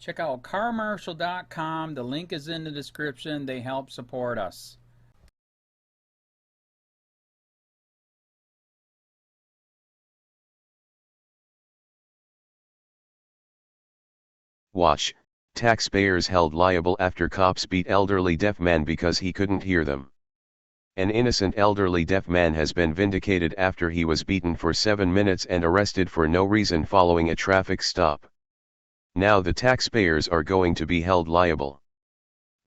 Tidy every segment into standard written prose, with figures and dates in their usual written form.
Check out carmarshal.com. The link is in the description. They help support us. Watch, taxpayers held liable after cops beat elderly deaf man because he couldn't hear them. An innocent elderly deaf man has been vindicated after he was beaten for 7 minutes and arrested for no reason following a traffic stop. Now the taxpayers are going to be held liable.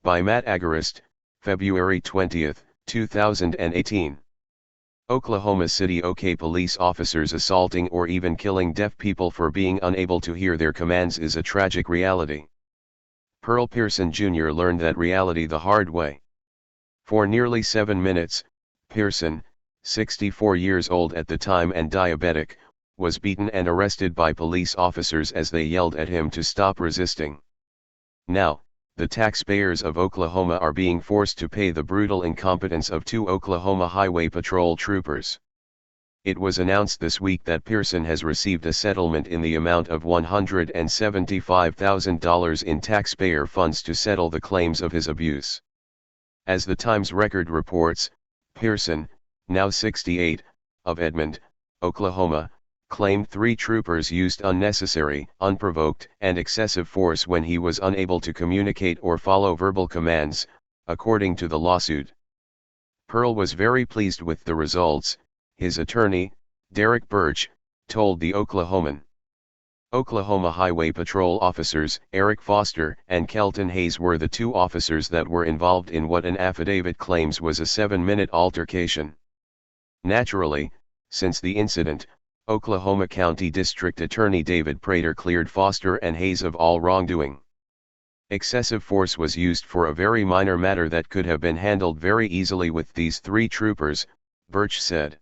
By Matt Agarist, February 20, 2018. Oklahoma City OK police officers assaulting or even killing deaf people for being unable to hear their commands is a tragic reality. Pearl Pearson Jr. learned that reality the hard way. For nearly 7 minutes, Pearson, 64 years old at the time and diabetic, was beaten and arrested by police officers as they yelled at him to stop resisting. Now, the taxpayers of Oklahoma are being forced to pay the brutal incompetence of 2 Oklahoma Highway Patrol troopers. It was announced this week that Pearson has received a settlement in the amount of $175,000 in taxpayer funds to settle the claims of his abuse. As the Times Record reports, Pearson, now 68, of Edmond, Oklahoma, claimed 3 troopers used unnecessary, unprovoked, and excessive force when he was unable to communicate or follow verbal commands, according to the lawsuit. Pearl was very pleased with the results, his attorney, Derek Birch, told the Oklahoman. Oklahoma Highway Patrol officers Eric Foster and Kelton Hayes were the 2 officers that were involved in what an affidavit claims was a 7-minute altercation. Naturally, since the incident, Oklahoma County District Attorney David Prater cleared Foster and Hayes of all wrongdoing. Excessive force was used for a very minor matter that could have been handled very easily with these 3 troopers, Birch said.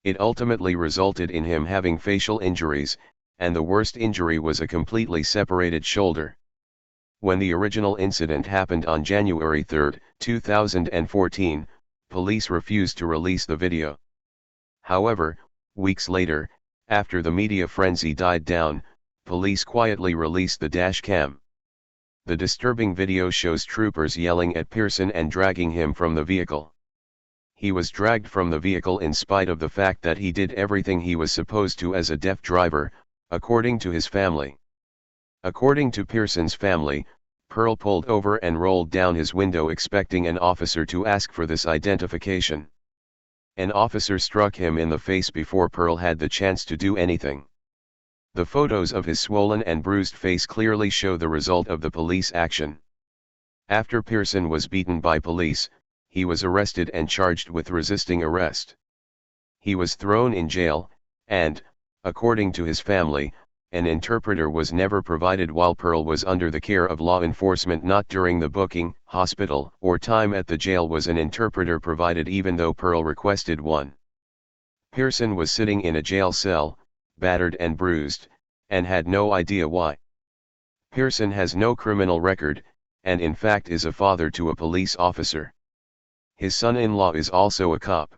It ultimately resulted in him having facial injuries, and the worst injury was a completely separated shoulder. When the original incident happened on January 3, 2014, police refused to release the video. However, weeks later, after the media frenzy died down, police quietly released the dash cam. The disturbing video shows troopers yelling at Pearson and dragging him from the vehicle. He was dragged from the vehicle in spite of the fact that he did everything he was supposed to as a deaf driver, according to his family. According to Pearson's family, Pearl pulled over and rolled down his window expecting an officer to ask for this identification. An officer struck him in the face before Pearl had the chance to do anything. The photos of his swollen and bruised face clearly show the result of the police action. After Pearson was beaten by police, he was arrested and charged with resisting arrest. He was thrown in jail, and, according to his family, an interpreter was never provided while Pearl was under the care of law enforcement. Not during the booking, hospital, or time at the jail was an interpreter provided even though Pearl requested one. Pearson was sitting in a jail cell, battered and bruised, and had no idea why. Pearson has no criminal record, and in fact is a father to a police officer. His son-in-law is also a cop.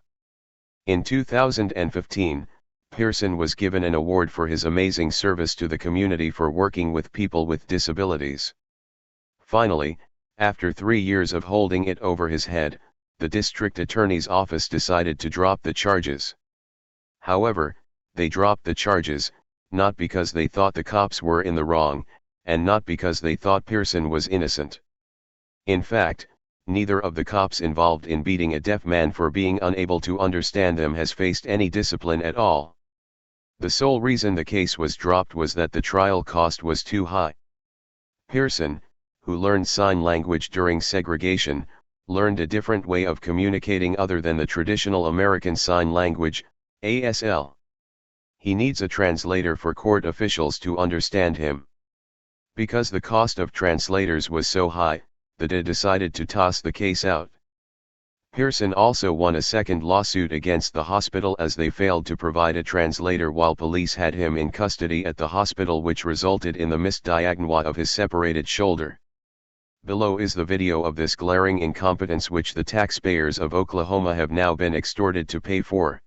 In 2015, Pearson was given an award for his amazing service to the community for working with people with disabilities. Finally, after 3 years of holding it over his head, the district attorney's office decided to drop the charges. However, they dropped the charges, not because they thought the cops were in the wrong, and not because they thought Pearson was innocent. In fact, neither of the cops involved in beating a deaf man for being unable to understand them has faced any discipline at all. The sole reason the case was dropped was that the trial cost was too high. Pearson, who learned sign language during segregation, learned a different way of communicating other than the traditional American Sign Language, ASL. He needs a translator for court officials to understand him. Because the cost of translators was so high, the DA decided to toss the case out. Pearson also won a second lawsuit against the hospital as they failed to provide a translator while police had him in custody at the hospital, which resulted in the misdiagnosis of his separated shoulder. Below is the video of this glaring incompetence which the taxpayers of Oklahoma have now been extorted to pay for.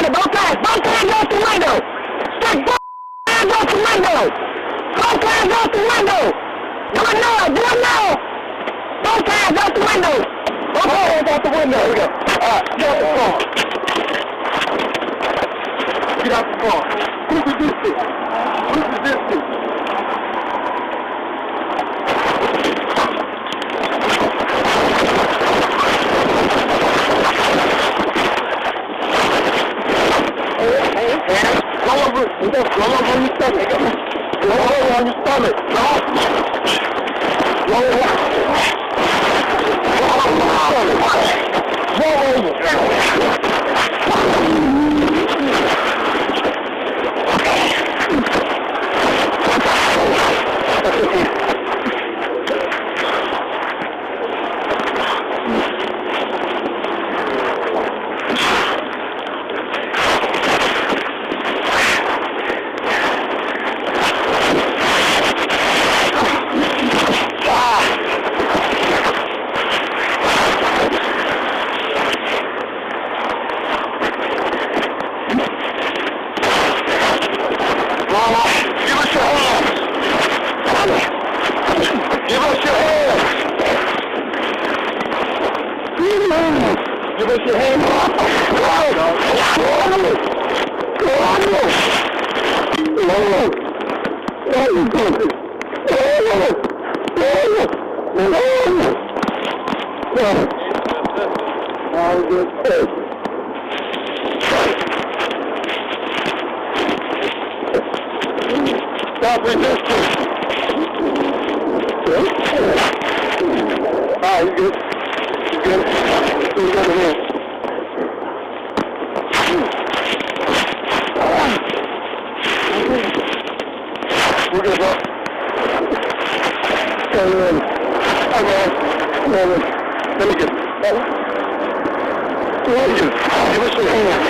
window. Both hands off the window. Stick both hands off the window. Both hands off the window. Do it now. Both hands off the window. Both hands off the window. Here we go. Get out the car. Get out the car. Who's resisting? Roll over on your stomach. Roll over on your stomach. Roll over. Stop resisting. Alright, you good? You good? You got it in. We're good, bro. Hey, man. Let me get it. Give us your hand.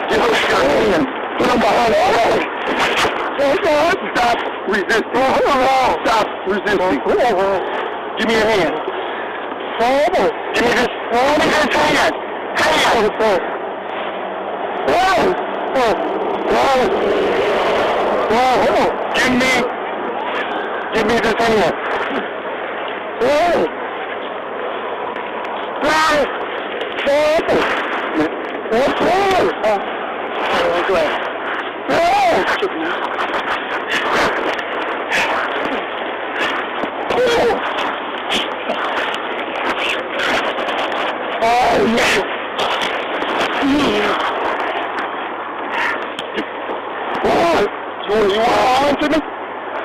Give us your hand. Put them behind the wall. Stop resisting. Stop resisting. Give me your hand. Give me this. Hand. Give me this hand. You want to answer me?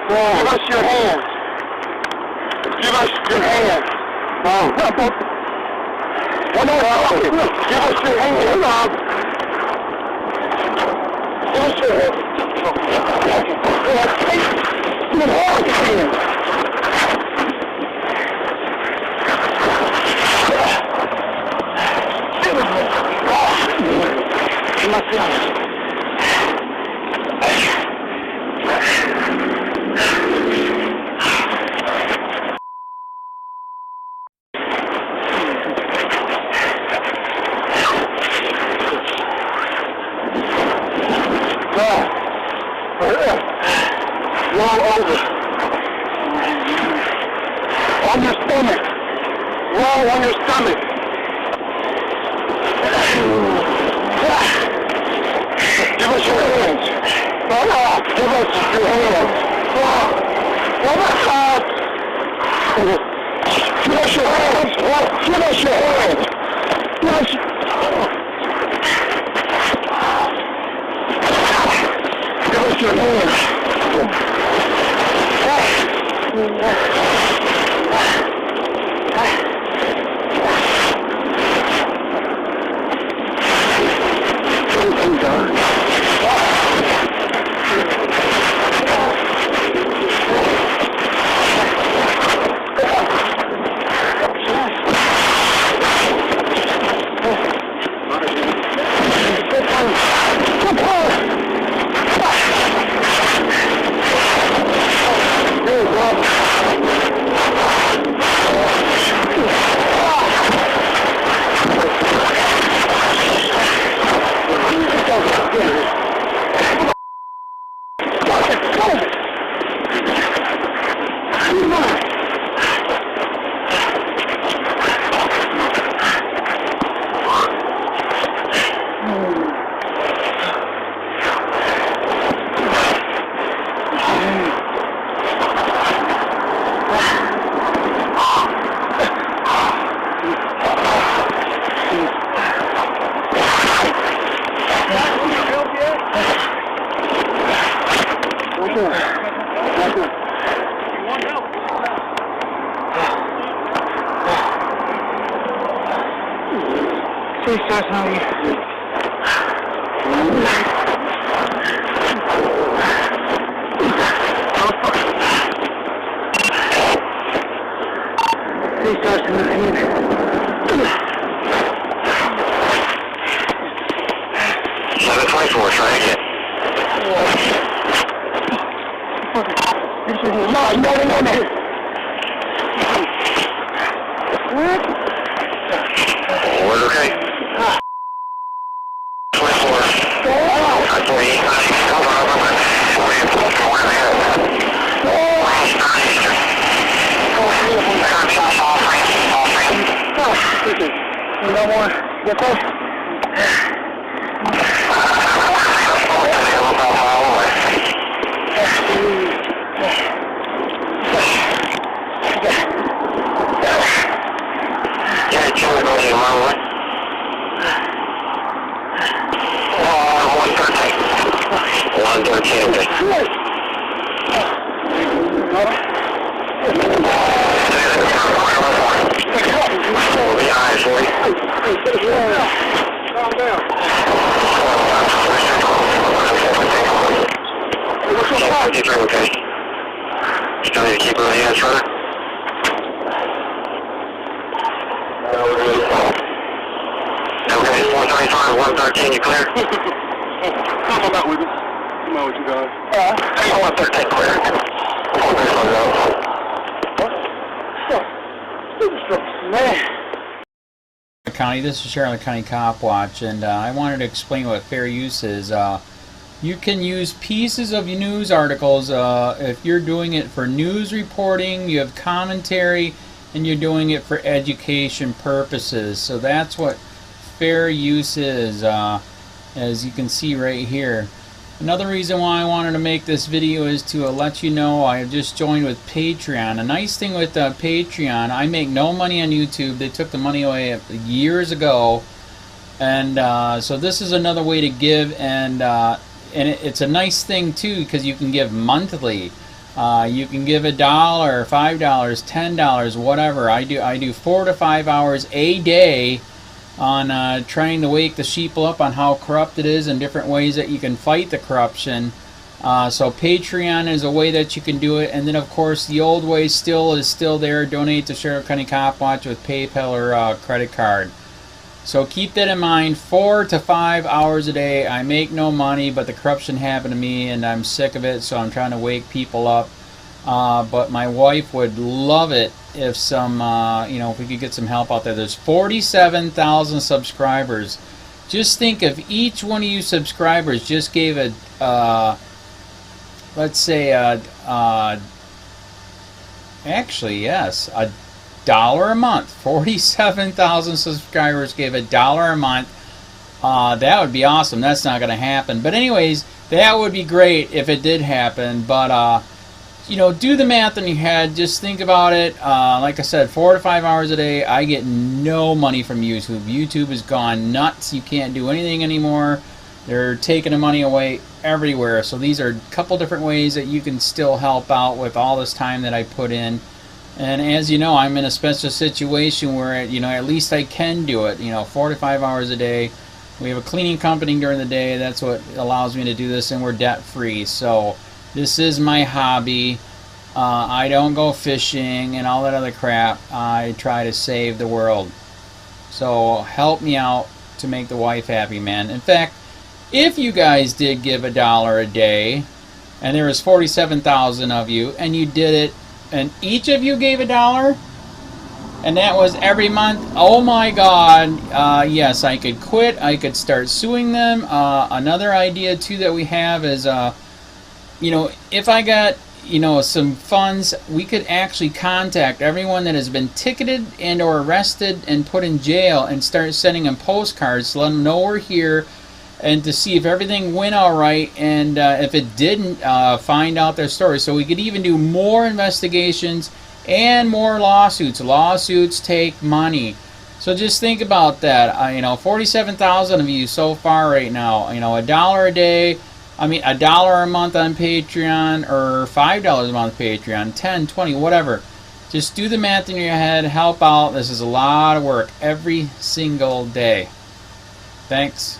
Give us your hands. Give us your hands. We're not talking. Give us your hands. Give us your hands. Give us your hands. Roll over. On your stomach. Roll on your stomach. Give us your hands. Give us your hands. Give us your hands. Give us your hands. Give us your hands. Please start smoking. Please start smoking. 724, try again. No. What? We're okay. 24. 48. No more. Get close. Yeah, Charlie, go ahead, mile away. 113, okay. We'll be high for you. Calm down. Yeah, 53, okay. Still need to keep moving hands further. Okay, 435, 113, you clear? Come on out with us. Come on with you guys. 113 clear. Man. County, this is Charlotte County COPWATCH, and I wanted to explain what fair use is. You can use pieces of news articles if you're doing it for news reporting, you have commentary, and you're doing it for education purposes. So that's what fair use is, as you can see right here. Another reason why I wanted to make this video is to let you know I have just joined with Patreon. A nice thing with Patreon, I make no money on YouTube. They took the money away years ago, and so this is another way to give, and it's a nice thing too because you can give monthly. You can give $1, $5, $10, whatever. I do 4 to 5 hours a day on trying to wake the sheeple up on how corrupt it is and different ways that you can fight the corruption. So Patreon is a way that you can do it, and then of course the old way is still there. Donate to Charlotte County COPWATCH with PayPal or credit card. So keep that in mind. 4 to 5 hours a day. I make no money, but the corruption happened to me and I'm sick of it, so I'm trying to wake people up. But my wife would love it if if we could get some help out there. There's 47,000 subscribers. Just think if each one of you subscribers just gave a, let's say, actually, yes, $1 a month. 47,000 subscribers gave $1 a month. That would be awesome. That's not going to happen. But anyways, that would be great if it did happen. But do the math in your head. Just think about it. Like I said, 4 to 5 hours a day. I get no money from YouTube. YouTube has gone nuts. You can't do anything anymore. They're taking the money away everywhere. So these are a couple different ways that you can still help out with all this time that I put in. And as you know, I'm in a special situation where, at least I can do it. 4 to 5 hours a day. We have a cleaning company during the day. That's what allows me to do this, and we're debt free. So this is my hobby. I don't go fishing and all that other crap. I try to save the world. So help me out to make the wife happy, man. In fact, if you guys did give $1 a day, and there was 47,000 of you, and you did it, and each of you gave $1, and that was every month, oh my God, yes, I could quit. I could start suing them. Another idea too that we have is, if I got some funds, we could actually contact everyone that has been ticketed and or arrested and put in jail and start sending them postcards to let them know we're here, and to see if everything went all right, and if it didn't, find out their story. So we could even do more investigations and more lawsuits. Lawsuits take money. So just think about that. 47,000 of you so far right now. $1 a day. $1 a month on Patreon, or $5 a month Patreon, 10, 20, whatever. Just do the math in your head, help out. This is a lot of work every single day. Thanks.